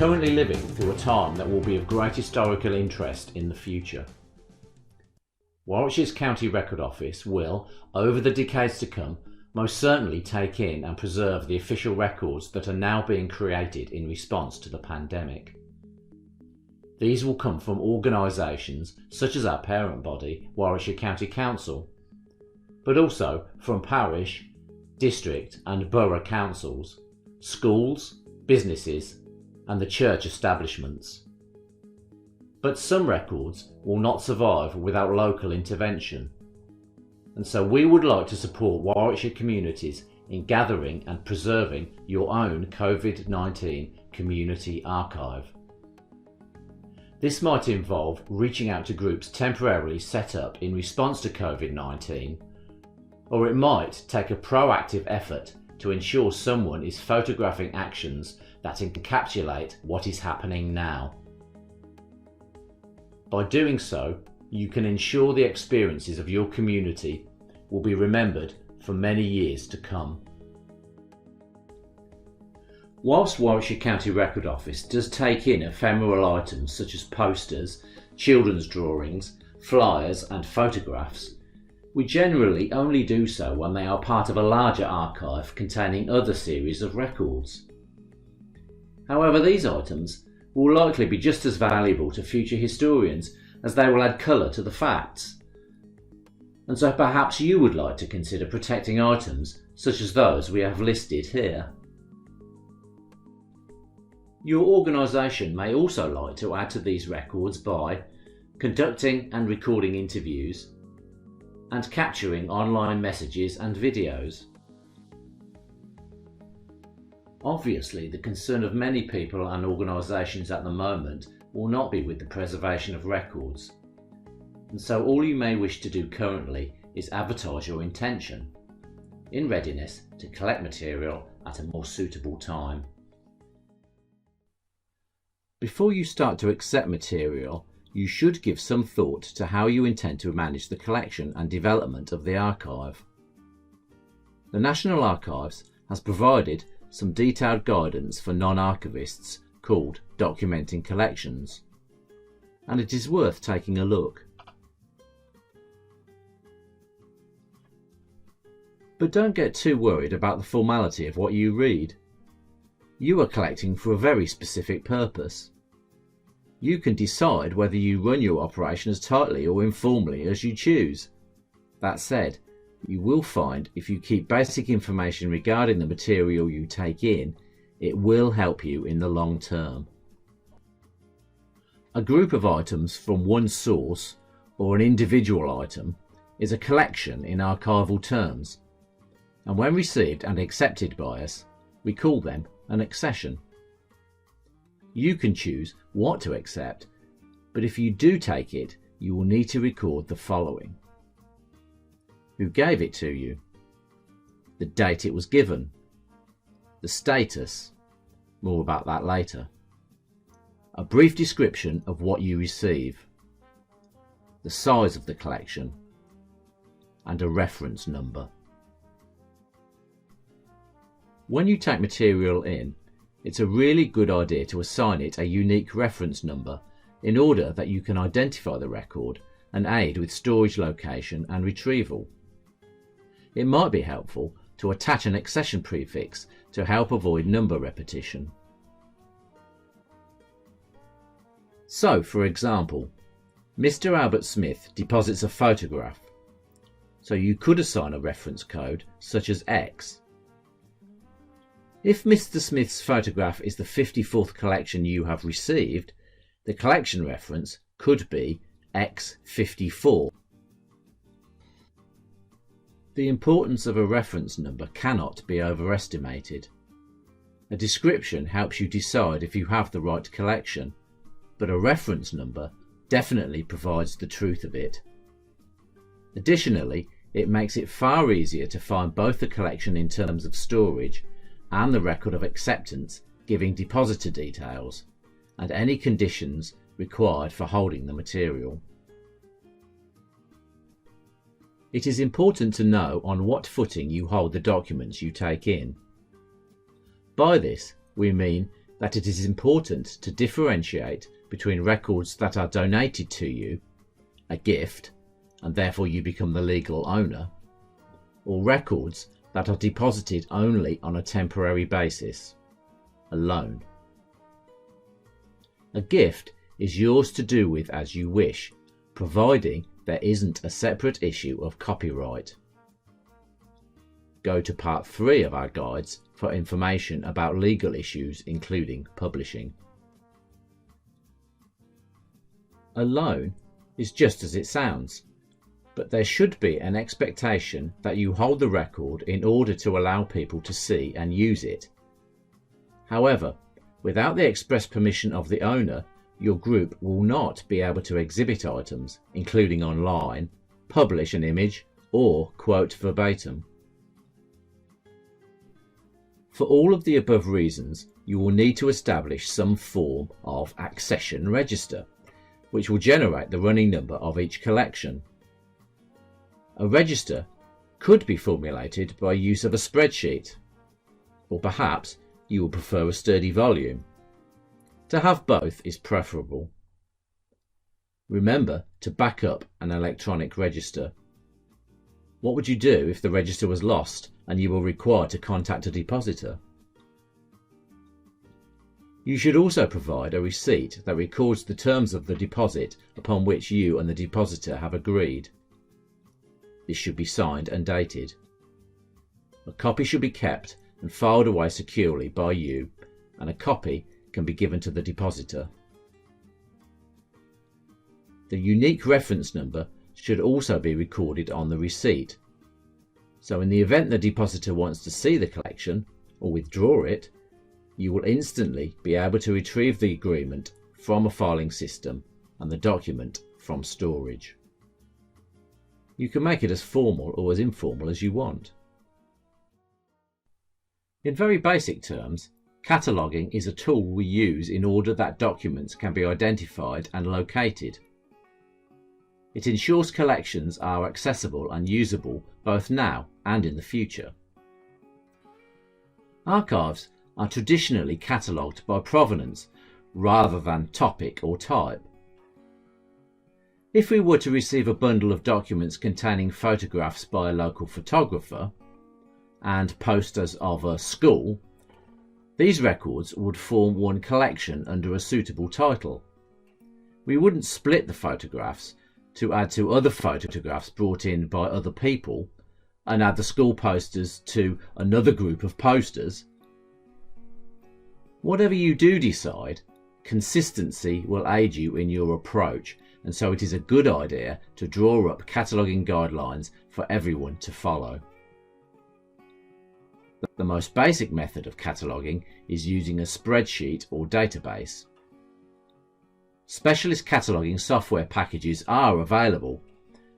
currently living through a time that will be of great historical interest in the future. Warwickshire's County Record Office will, over the decades to come, most certainly take in and preserve the official records that are now being created in response to the pandemic. These will come from organisations such as our parent body, Warwickshire County Council, but also from parish, district and borough councils, schools, businesses and the church establishments. But some records will not survive without local intervention, and so we would like to support Warwickshire communities in gathering and preserving your own COVID-19 community archive. This might involve reaching out to groups temporarily set up in response to COVID-19, or it might take a proactive effort to ensure someone is photographing actions that encapsulate what is happening now. By doing so, you can ensure the experiences of your community will be remembered for many years to come. Whilst Warwickshire County Record Office does take in ephemeral items such as posters, children's drawings, flyers and photographs, we generally only do so when they are part of a larger archive containing other series of records. However, these items will likely be just as valuable to future historians as they will add colour to the facts. And so perhaps you would like to consider protecting items such as those we have listed here. Your organisation may also like to add to these records by conducting and recording interviews and capturing online messages and videos. Obviously, the concern of many people and organisations at the moment will not be with the preservation of records, and so all you may wish to do currently is advertise your intention, in readiness to collect material at a more suitable time. Before you start to accept material, you should give some thought to how you intend to manage the collection and development of the archive. The National Archives has provided some detailed guidance for non-archivists called Documenting Collections, and it is worth taking a look. But don't get too worried about the formality of what you read. You are collecting for a very specific purpose. You can decide whether you run your operation as tightly or informally as you choose. That said, you will find if you keep basic information regarding the material you take in, it will help you in the long term. A group of items from one source or an individual item is a collection in archival terms, and when received and accepted by us, we call them an accession. You can choose what to accept, but if you do take it, you will need to record the following: who gave it to you, the date it was given, the status, more about that later, a brief description of what you receive, the size of the collection, and a reference number. When you take material in, it's a really good idea to assign it a unique reference number in order that you can identify the record and aid with storage location and retrieval. It might be helpful to attach an accession prefix to help avoid number repetition. So, for example, Mr. Albert Smith deposits a photograph, so you could assign a reference code such as X. If Mr. Smith's photograph is the 54th collection you have received, the collection reference could be X54. The importance of a reference number cannot be overestimated. A description helps you decide if you have the right collection, but a reference number definitely provides the truth of it. Additionally, it makes it far easier to find both the collection in terms of storage and the record of acceptance giving depositor details and any conditions required for holding the material. It is important to know on what footing you hold the documents you take in. By this we mean that it is important to differentiate between records that are donated to you, a gift, and therefore you become the legal owner, or records that are deposited only on a temporary basis, a loan. A gift is yours to do with as you wish, providing there isn't a separate issue of copyright. Go to part 3 of our guides for information about legal issues including publishing. A loan is just as it sounds, but there should be an expectation that you hold the record in order to allow people to see and use it. However, without the express permission of the owner, your group will not be able to exhibit items, including online, publish an image, or quote verbatim. For all of the above reasons, you will need to establish some form of accession register, which will generate the running number of each collection. A register could be formulated by use of a spreadsheet, or perhaps you will prefer a sturdy volume. To have both is preferable. Remember to back up an electronic register. What would you do if the register was lost and you were required to contact a depositor? You should also provide a receipt that records the terms of the deposit upon which you and the depositor have agreed. This should be signed and dated. A copy should be kept and filed away securely by you, and a copy can be given to the depositor. The unique reference number should also be recorded on the receipt. So in the event the depositor wants to see the collection or withdraw it, you will instantly be able to retrieve the agreement from a filing system and the document from storage. You can make it as formal or as informal as you want. In very basic terms, cataloguing is a tool we use in order that documents can be identified and located. It ensures collections are accessible and usable both now and in the future. Archives are traditionally catalogued by provenance rather than topic or type. If we were to receive a bundle of documents containing photographs by a local photographer and posters of a school, these records would form one collection under a suitable title. We wouldn't split the photographs to add to other photographs brought in by other people and add the school posters to another group of posters. Whatever you do decide, consistency will aid you in your approach, and so it is a good idea to draw up cataloguing guidelines for everyone to follow. The most basic method of cataloguing is using a spreadsheet or database. Specialist cataloguing software packages are available,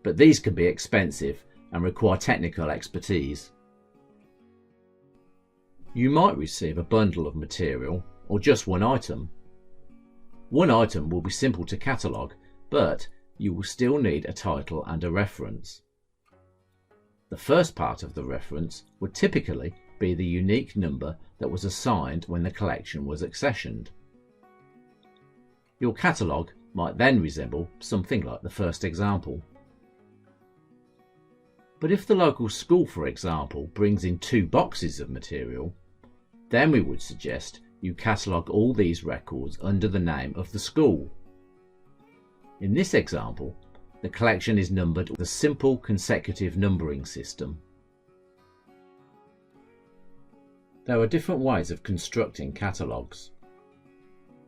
but these can be expensive and require technical expertise. You might receive a bundle of material or just one item. One item will be simple to catalogue, but you will still need a title and a reference. The first part of the reference would typically be the unique number that was assigned when the collection was accessioned. Your catalogue might then resemble something like the first example. But if the local school, for example, brings in 2 boxes of material, then we would suggest you catalogue all these records under the name of the school. In this example, the collection is numbered with a simple consecutive numbering system. There are different ways of constructing catalogues.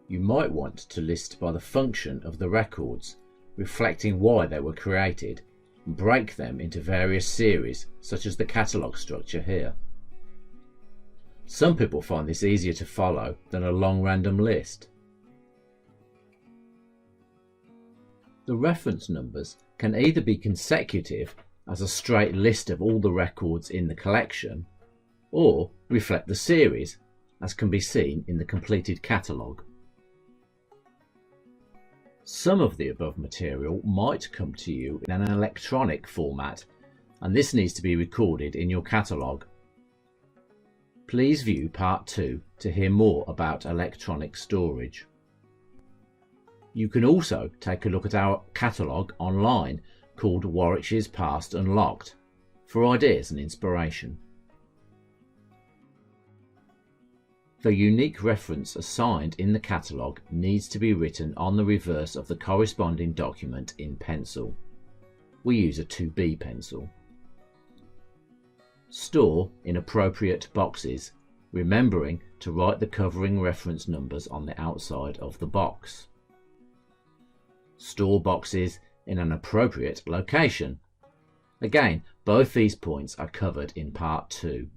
You might want to list by the function of the records, reflecting why they were created, and break them into various series, such as the catalogue structure here. Some people find this easier to follow than a long random list. The reference numbers can either be consecutive as a straight list of all the records in the collection, or reflect the series, as can be seen in the completed catalogue. Some of the above material might come to you in an electronic format, and this needs to be recorded in your catalogue. Please view Part 2 to hear more about electronic storage. You can also take a look at our catalogue online called Warwickshire's Past Unlocked for ideas and inspiration. The unique reference assigned in the catalogue needs to be written on the reverse of the corresponding document in pencil. We use a 2B pencil. Store in appropriate boxes, remembering to write the covering reference numbers on the outside of the box. Store boxes in an appropriate location. Again, both these points are covered in Part 2.